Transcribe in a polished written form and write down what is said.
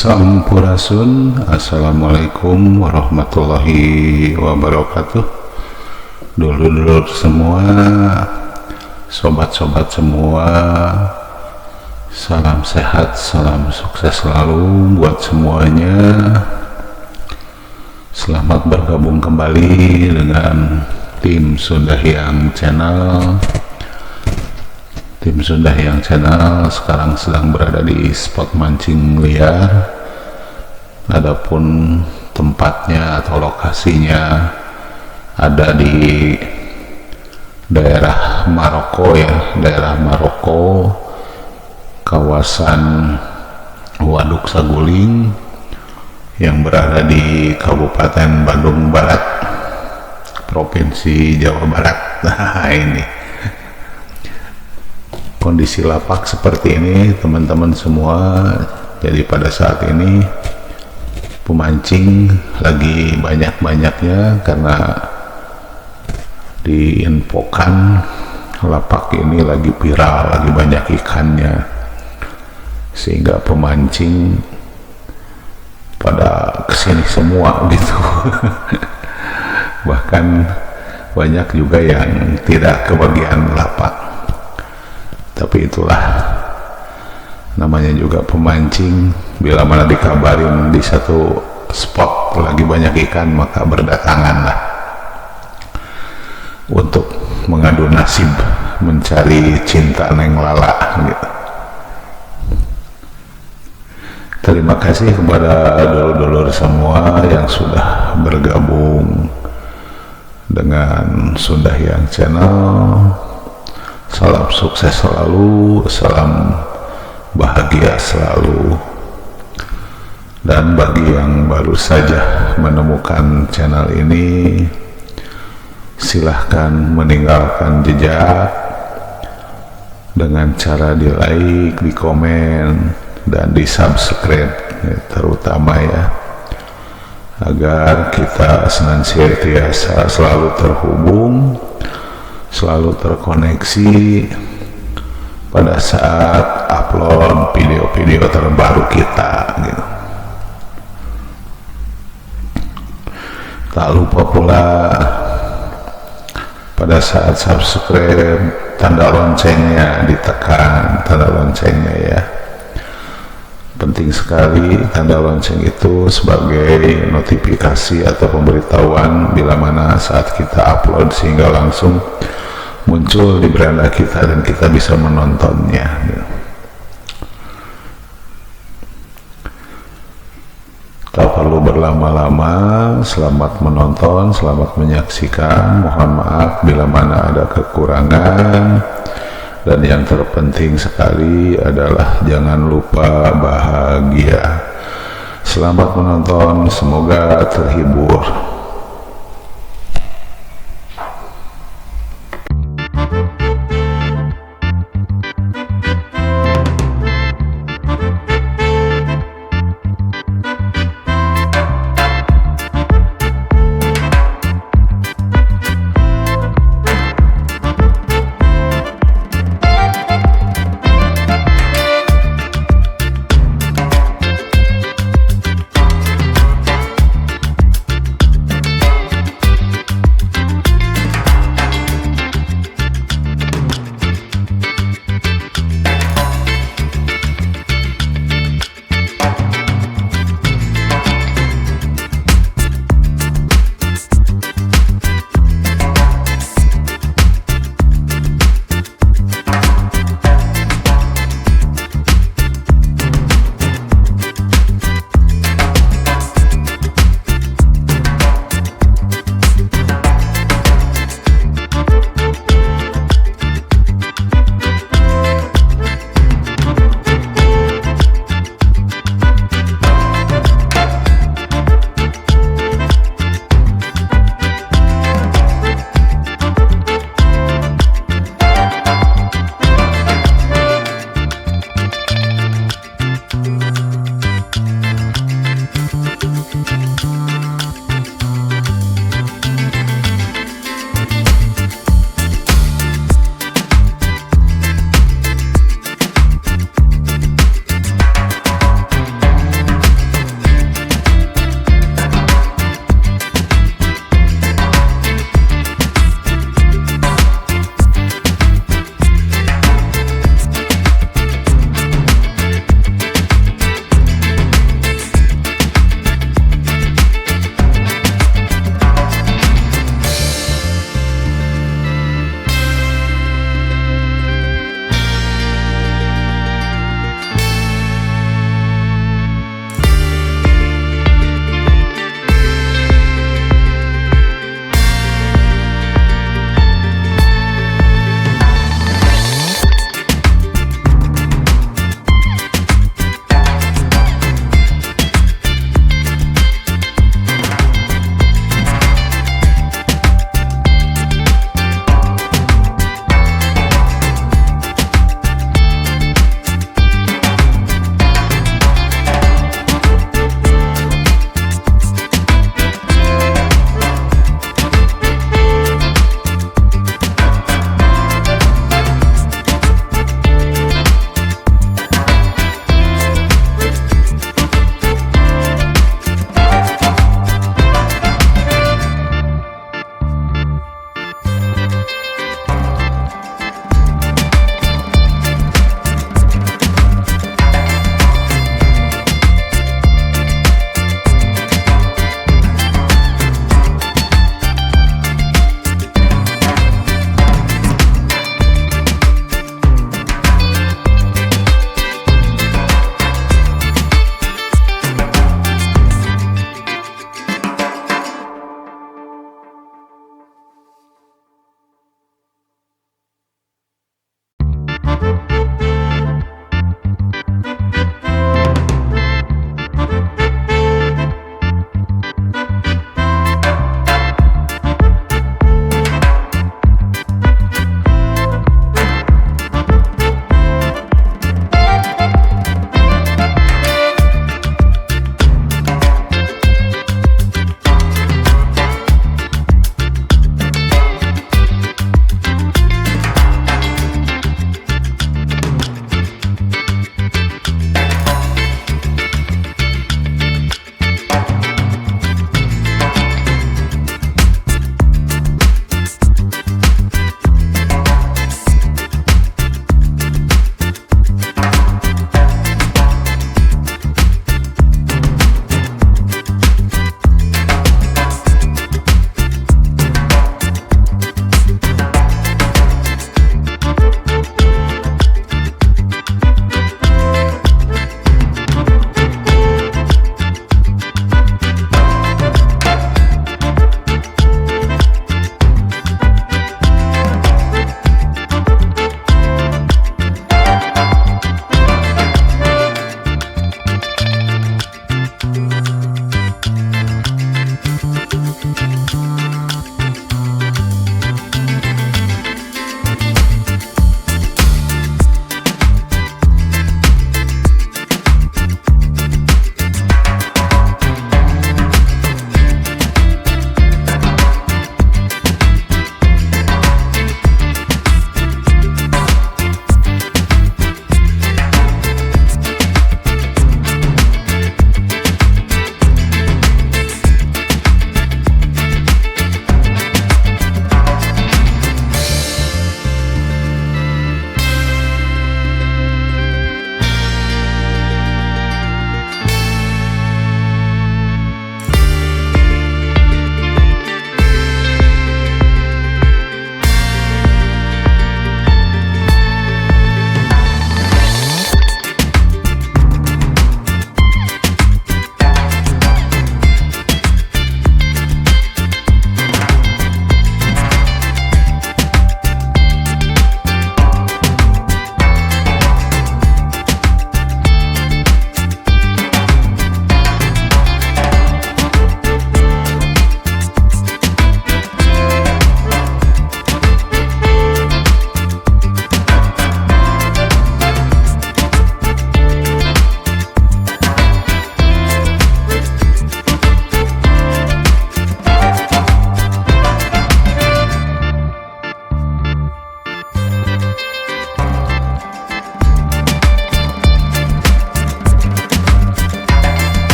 Sampurasun. Assalamualaikum warahmatullahi wabarakatuh. Dulur-dulur semua, sobat-sobat semua, salam sehat, salam sukses selalu buat semuanya. Selamat bergabung kembali dengan tim Sunda Hyang Channel. Tim Sunda Hyang Channel sekarang sedang berada di spot mancing liar. Adapun tempatnya atau lokasinya ada di daerah Maroko ya, daerah Maroko, kawasan Waduk Saguling yang berada di Kabupaten Bandung Barat, Provinsi Jawa Barat. Nah, ini kondisi lapak seperti ini teman-teman semua. Jadi pada saat ini pemancing lagi banyak-banyaknya karena diinfokan lapak ini lagi viral, lagi banyak ikannya, sehingga pemancing pada kesini semua gitu. Bahkan banyak juga yang tidak kebagian lapak. Tapi itulah namanya juga pemancing, bila mana dikabarin di satu spot lagi banyak ikan, maka berdatanganlah untuk mengadu nasib mencari cinta Neng Lala gitu. Terima kasih kepada dulur-dulur semua yang sudah bergabung dengan Sunda Hyang Channel. Salam sukses selalu, salam bahagia selalu. Dan bagi yang baru saja menemukan channel ini, silahkan meninggalkan jejak dengan cara di like, di komen, dan di subscribe ya, terutama ya, agar kita senantiasa selalu terhubung, selalu terkoneksi pada saat upload video-video terbaru kita gitu. Tak lupa pula pada saat subscribe, tanda loncengnya ditekan, tanda loncengnya ya. Penting sekali tanda lonceng itu sebagai notifikasi atau pemberitahuan bila mana saat kita upload, sehingga langsung muncul di beranda kita dan kita bisa menontonnya. Tak perlu berlama-lama, selamat menonton, selamat menyaksikan. Mohon maaf bila mana ada kekurangan, dan yang terpenting sekali adalah jangan lupa bahagia. Selamat menonton, semoga terhibur.